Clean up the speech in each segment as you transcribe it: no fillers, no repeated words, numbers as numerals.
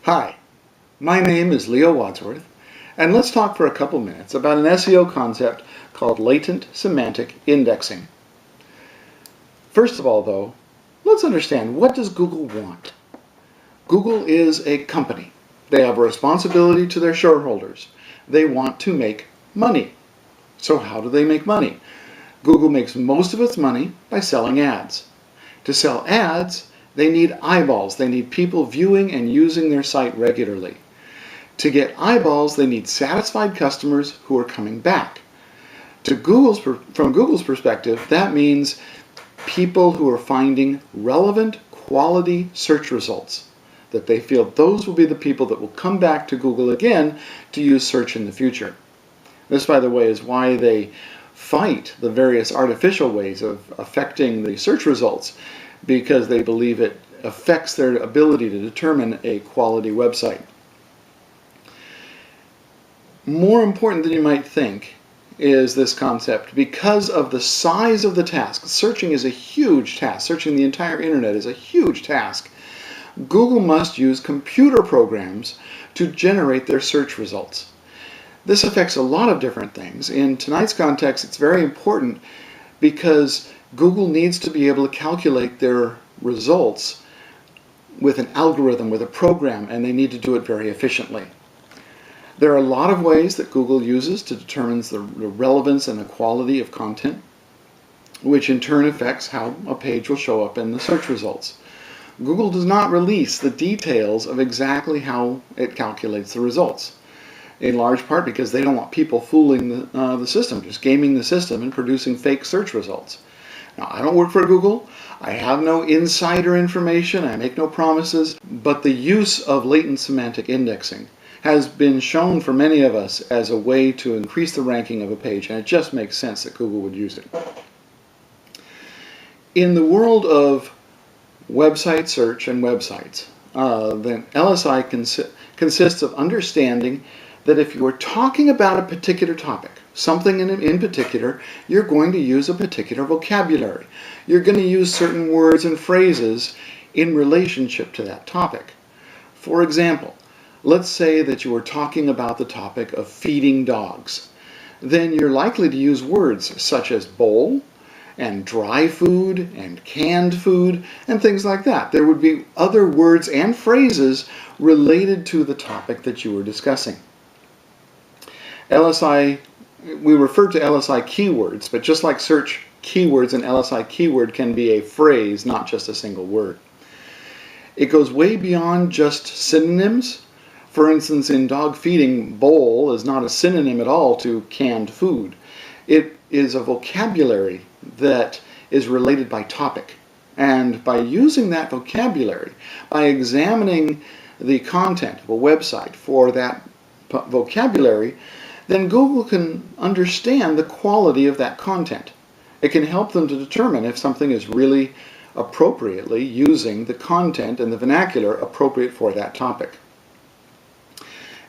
Hi, my name is Leo Wadsworth, and let's talk for a couple minutes about an SEO concept called Latent Semantic Indexing. First of all, though, let's understand, what does Google want? Google is a company. They have a responsibility to their shareholders. They want to make money. So how do they make money? Google makes most of its money by selling ads. To sell ads, they need eyeballs. They need people viewing and using their site regularly. To get eyeballs, they need satisfied customers who are coming back. From Google's perspective, that means people who are finding relevant, quality search results, that they feel those will be the people that will come back to Google again to use search in the future. This, by the way, is why they fight the various artificial ways of affecting the search results, because they believe it affects their ability to determine a quality website. More important than you might think is this concept. Because of the size of the task, searching is a huge task. Searching the entire internet is a huge task. Google must use computer programs to generate their search results. This affects a lot of different things. In tonight's context, it's very important because Google needs to be able to calculate their results with an algorithm, with a program, and they need to do it very efficiently. There are a lot of ways that Google uses to determine the relevance and the quality of content, which in turn affects how a page will show up in the search results. Google does not release the details of exactly how it calculates the results, in large part because they don't want people fooling the system, just gaming the system and producing fake search results. Now, I don't work for Google. I have no insider information. I make no promises. But the use of latent semantic indexing has been shown for many of us as a way to increase the ranking of a page, and it just makes sense that Google would use it. In the world of website search and websites, then LSI consists of understanding that if you are talking about a particular topic, something in particular, you're going to use a particular vocabulary. You're going to use certain words and phrases in relationship to that topic. For example, let's say that you are talking about the topic of feeding dogs. Then you're likely to use words such as bowl, and dry food, and canned food, and things like that. There would be other words and phrases related to the topic that you were discussing. We refer to LSI keywords, but just like search keywords, an LSI keyword can be a phrase, not just a single word. It goes way beyond just synonyms. For instance, in dog feeding, bowl is not a synonym at all to canned food. It is a vocabulary that is related by topic. And by using that vocabulary, by examining the content of a website for that vocabulary, then Google can understand the quality of that content. It can help them to determine if something is really appropriately using the content and the vernacular appropriate for that topic.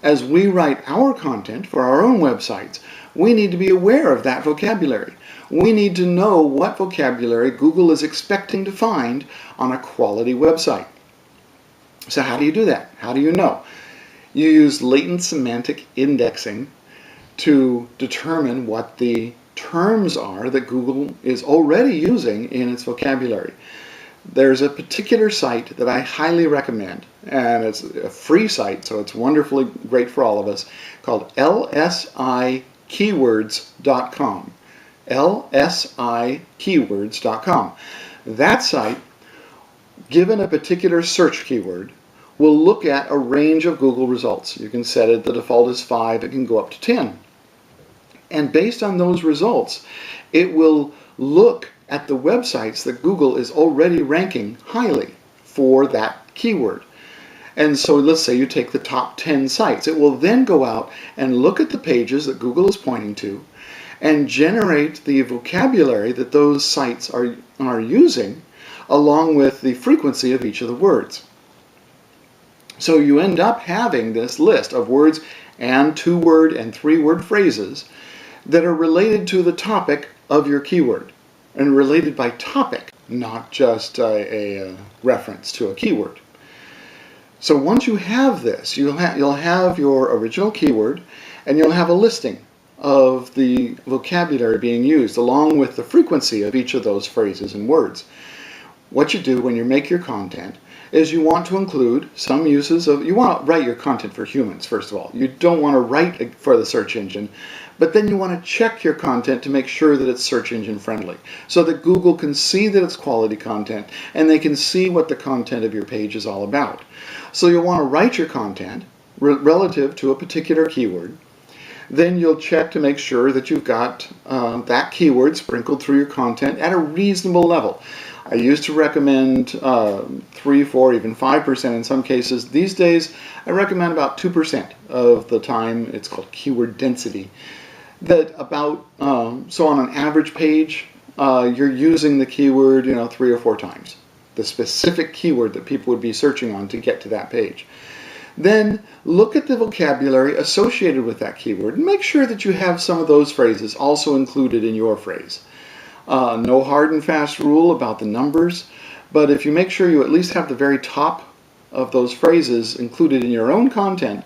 As we write our content for our own websites, we need to be aware of that vocabulary. We need to know what vocabulary Google is expecting to find on a quality website. So how do you do that? How do you know? You use latent semantic indexing to determine what the terms are that Google is already using in its vocabulary. There's a particular site that I highly recommend, and it's a free site, so it's wonderfully great for all of us, called lsikeywords.com. lsikeywords.com. That site, given a particular search keyword, will look at a range of Google results. You can set it, the default is 5, it can go up to 10. And based on those results, it will look at the websites that Google is already ranking highly for that keyword. And so let's say you take the top 10 sites. It will then go out and look at the pages that Google is pointing to and generate the vocabulary that those sites are using, along with the frequency of each of the words. So you end up having this list of words and 2-word and 3-word phrases that are related to the topic of your keyword, and related by topic, not just a reference to a keyword. So once you have this, you'll have your original keyword, and you'll have a listing of the vocabulary being used along with the frequency of each of those phrases and words. What you do when you make your content is you want to include some uses of, you want to write your content for humans, first of all. You don't want to write for the search engine, but then you want to check your content to make sure that it's search engine friendly, so that Google can see that it's quality content and they can see what the content of your page is all about. So you'll want to write your content relative to a particular keyword. Then you'll check to make sure that you've got that keyword sprinkled through your content at a reasonable level. I used to recommend 3, 4, even 5% in some cases. These days, I recommend about 2% of the time. It's called keyword density. That about, so on an average page, you're using the keyword 3 or 4 times. The specific keyword that people would be searching on to get to that page. Then look at the vocabulary associated with that keyword and make sure that you have some of those phrases also included in your phrase. No hard and fast rule about the numbers, but if you make sure you at least have the very top of those phrases included in your own content,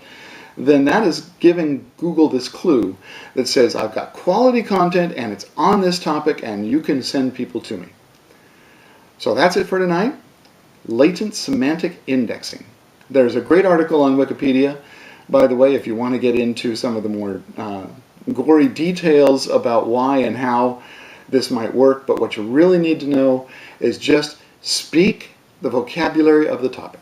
then that is giving Google this clue that says, I've got quality content and it's on this topic and you can send people to me. So that's it for tonight. Latent Semantic Indexing. There's a great article on Wikipedia, by the way, if you want to get into some of the more gory details about why and how this might work. But what you really need to know is just speak the vocabulary of the topic.